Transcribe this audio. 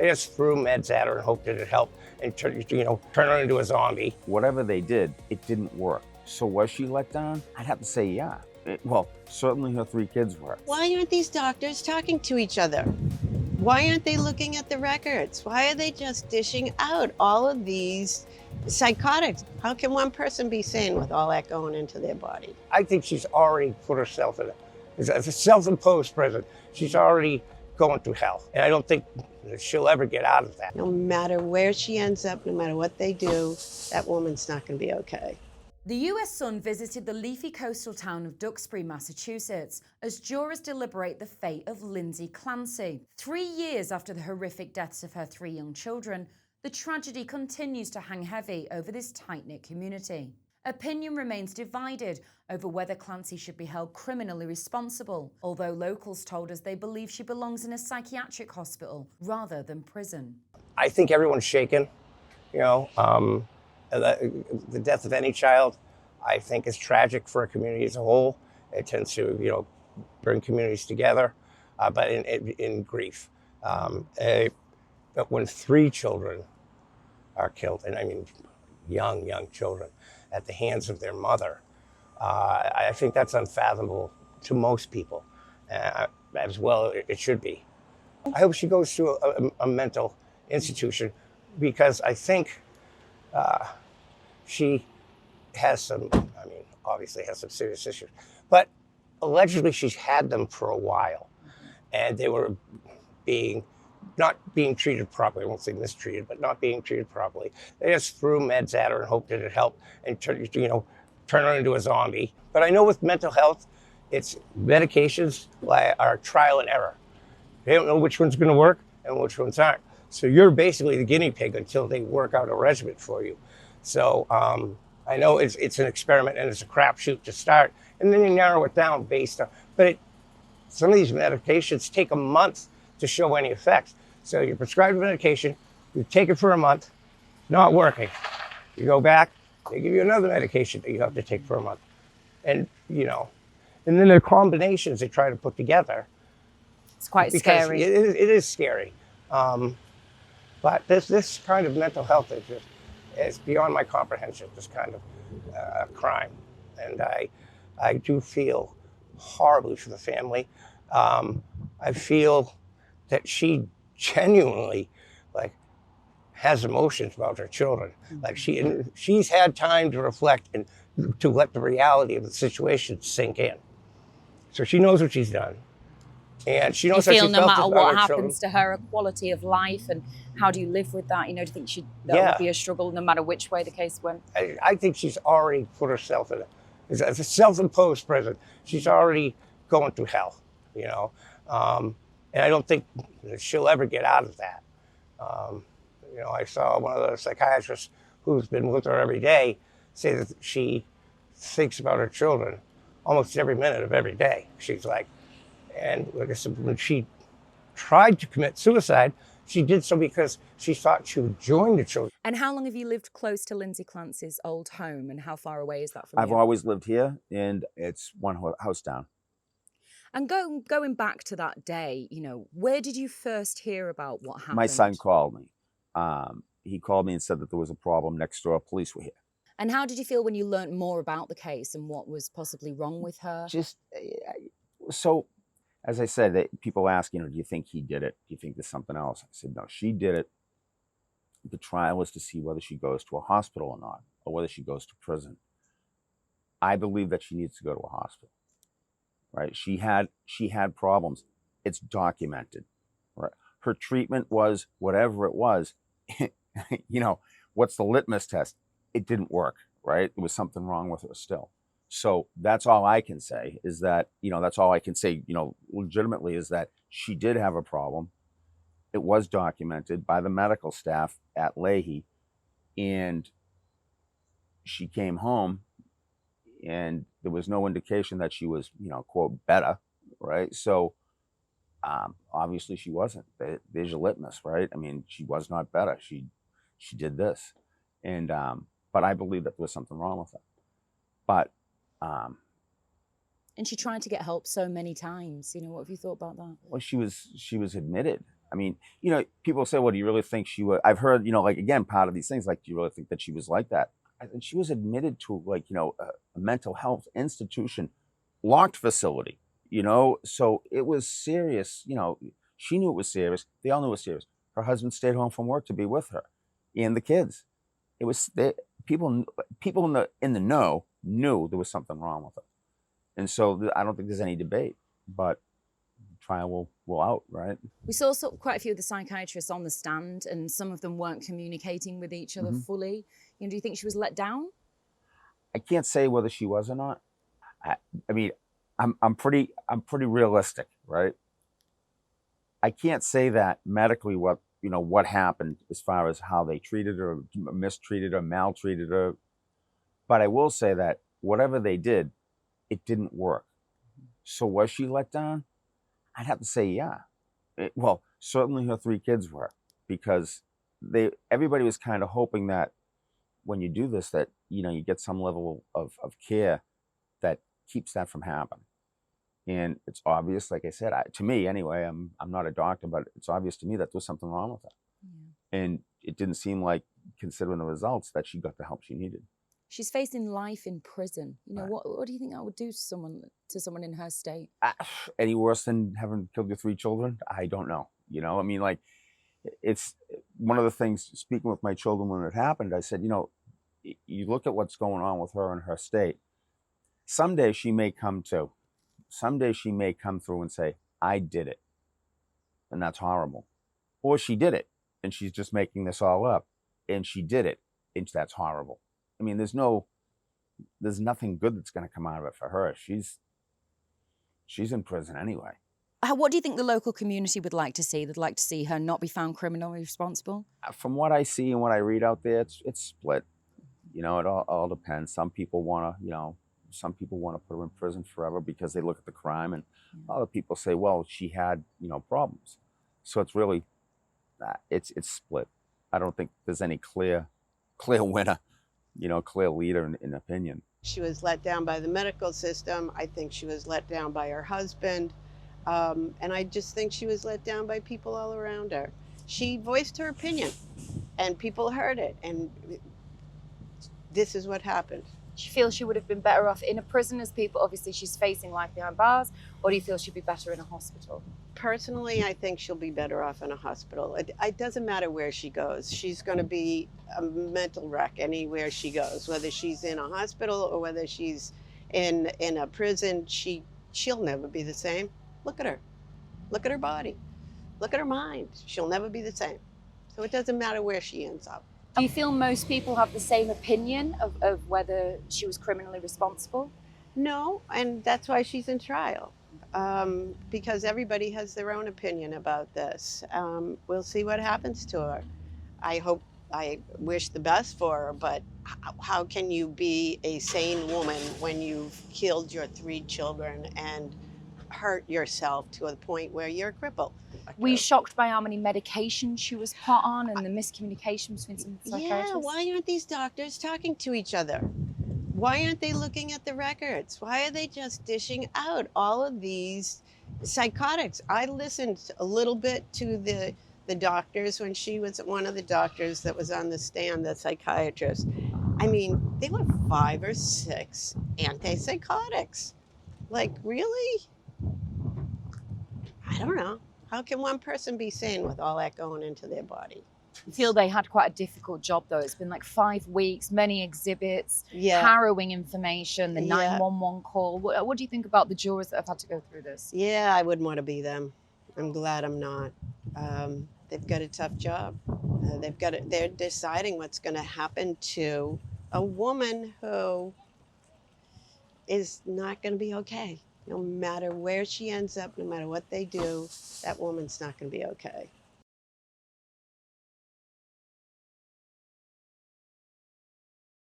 They just threw meds at her and hoped that it helped and turn her into a zombie. Whatever they did, it didn't work. So was she let down? I'd have to say yeah. Well, certainly her 3 kids were. Why aren't these doctors talking to each other? Why aren't they looking at the records? Why are they just dishing out all of these psychotics? How can one person be sane with all that going into their body? I think she's already put herself in a self-imposed prison. She's already going through hell. And I don't think that she'll ever get out of that. No matter where she ends up, no matter what they do, that woman's not going to be okay. The US Sun visited the leafy coastal town of Duxbury, Massachusetts, as jurors deliberate the fate of Lindsay Clancy. 3 years after the horrific deaths of her 3 young children, the tragedy continues to hang heavy over this tight-knit community. Opinion remains divided over whether Clancy should be held criminally responsible, although locals told us they believe she belongs in a psychiatric hospital rather than prison. I think everyone's shaken, the death of any child, I think, is tragic for a community as a whole. It tends to, bring communities together, but in grief. But when 3 children are killed, and I mean young children, at the hands of their mother, I think that's unfathomable to most people, as well it should be. I hope she goes to a mental institution, because I think she has obviously has some serious issues, but allegedly she's had them for a while, and they were not being treated properly. I won't say mistreated, but not being treated properly. They just threw meds at her and hoped that it helped and turn her into a zombie. But I know with mental health, it's medications are trial and error. They don't know which one's going to work and which ones aren't. So you're basically the guinea pig until they work out a regimen for you. So I know it's an experiment and it's a crapshoot to start, and then you narrow it down based on. But some of these medications take a month to show any effects. So you prescribe a medication, you take it for a month, not working. You go back, they give you another medication that you have to take for a month, and and then there are combinations they try to put together. It's quite scary. It is scary. But this kind of mental health is beyond my comprehension, this kind of crime. And I do feel horribly for the family. I feel that she genuinely has emotions about her children. Like she's had time to reflect and to let the reality of the situation sink in. So she knows what she's done. And she knows you feel how she no felt matter about what her happens children. to her, a quality of life, and how do you live with that? Do you think that would be a struggle no matter which way the case went? I think she's already put herself in a self-imposed prison. She's already going through hell, and I don't think that she'll ever get out of that. I saw one of the psychiatrists who's been with her every day say that she thinks about her children almost every minute of every day. She's like, and like I said, when she tried to commit suicide, she did so because she thought she would join the children. And how long have you lived close to Lindsay Clancy's old home, and how far away is that from you? I've always lived here, and it's one house down. And going back to that day, where did you first hear about what happened? My son called me. He called me and said that there was a problem next door. Police were here. And how did you feel when you learned more about the case and what was possibly wrong with her? So, as I said, people ask, do you think he did it? Do you think there's something else? I said, no, she did it. The trial is to see whether she goes to a hospital or not, or whether she goes to prison. I believe that she needs to go to a hospital, right? She had problems. It's documented, right? Her treatment was whatever it was. What's the litmus test? It didn't work, right? There was something wrong with her still. So that's all I can say is that, that's all I can say, legitimately, is that she did have a problem. It was documented by the medical staff at Leahy, and she came home and there was no indication that she was, quote, better, right? So obviously she wasn't. There's your litmus, right? I mean, she was not better. She did this. And, but I believe that there was something wrong with her. But, and she tried to get help so many times. What have you thought about that? Well, she was admitted. I mean, people say, well, do you really think she was? I've heard, like, again, part of these things, like, do you really think that she was like that? I think she was admitted to, like, a mental health institution, locked facility, so it was serious. She knew it was serious. They all knew it was serious. Her husband stayed home from work to be with her and the kids. It was people in the know knew there was something wrong with her, and so I don't think there's any debate. But trial will out, right? We saw quite a few of the psychiatrists on the stand, and some of them weren't communicating with each other fully. Do you think she was let down? I can't say whether she was or not. I mean, I'm pretty realistic, right? I can't say that medically what happened as far as how they treated her, mistreated her, maltreated her. But I will say that whatever they did, it didn't work. So was she let down? I'd have to say, yeah. Well, certainly her 3 kids were, because everybody was kind of hoping that when you do this, that you get some level of care that keeps that from happening. And it's obvious, like I said, to me anyway, I'm not a doctor, but it's obvious to me that there's something wrong with her. Yeah. And it didn't seem like, considering the results, that she got the help she needed. She's facing life in prison. What do you think that would do to someone in her state? Any worse than having killed your 3 children? I don't know. I mean, like, it's one of the things, speaking with my children when it happened, I said, you look at what's going on with her and her state. Someday she may come through and say, I did it. And that's horrible. Or she did it and she's just making this all up. And she did it, and that's horrible. I mean, there's nothing good that's going to come out of it for her. She's in prison anyway. What do you think the local community would like to see? They'd like to see her not be found criminally responsible? From what I see and what I read out there, it's split. It all depends. Some people want to put her in prison forever because they look at the crime, and other people say, well, she had problems. So it's really it's split. I don't think there's any clear winner, clear leader in opinion. She was let down by the medical system. I think she was let down by her husband. And I just think she was let down by people all around her. She voiced her opinion and people heard it. And this is what happened. Do you feel she would have been better off in a prison, as people, obviously she's facing life behind bars, or do you feel she'd be better in a hospital? Personally, I think she'll be better off in a hospital. It doesn't matter where she goes. She's going to be a mental wreck anywhere she goes, whether she's in a hospital or whether she's in a prison. She'll never be the same. Look at her. Look at her body. Look at her mind. She'll never be the same. So it doesn't matter where she ends up. Do you feel most people have the same opinion of whether she was criminally responsible? No, and that's why she's in trial, because everybody has their own opinion about this. We'll see what happens to her. I wish the best for her, but how can you be a sane woman when you've killed your 3 children and hurt yourself to a point where you're crippled? Were you shocked by how many medications she was put on and the miscommunication between some psychiatrists? Yeah, why aren't these doctors talking to each other? Why aren't they looking at the records? Why are they just dishing out all of these psychotics? I listened a little bit to the doctors when she was one of the doctors that was on the stand, the psychiatrist. I mean, they were 5 or 6 antipsychotics. Like, really? I don't know. How can one person be sane with all that going into their body? I feel they had quite a difficult job, though. It's been like 5 weeks, many exhibits, Yeah. harrowing information, the Yeah. 911 call. What do you think about the jurors that have had to go through this? Yeah, I wouldn't want to be them. I'm glad I'm not. They've got a tough job. They're deciding what's going to happen to a woman who is not going to be okay. No matter where she ends up, no matter what they do, that woman's not going to be okay.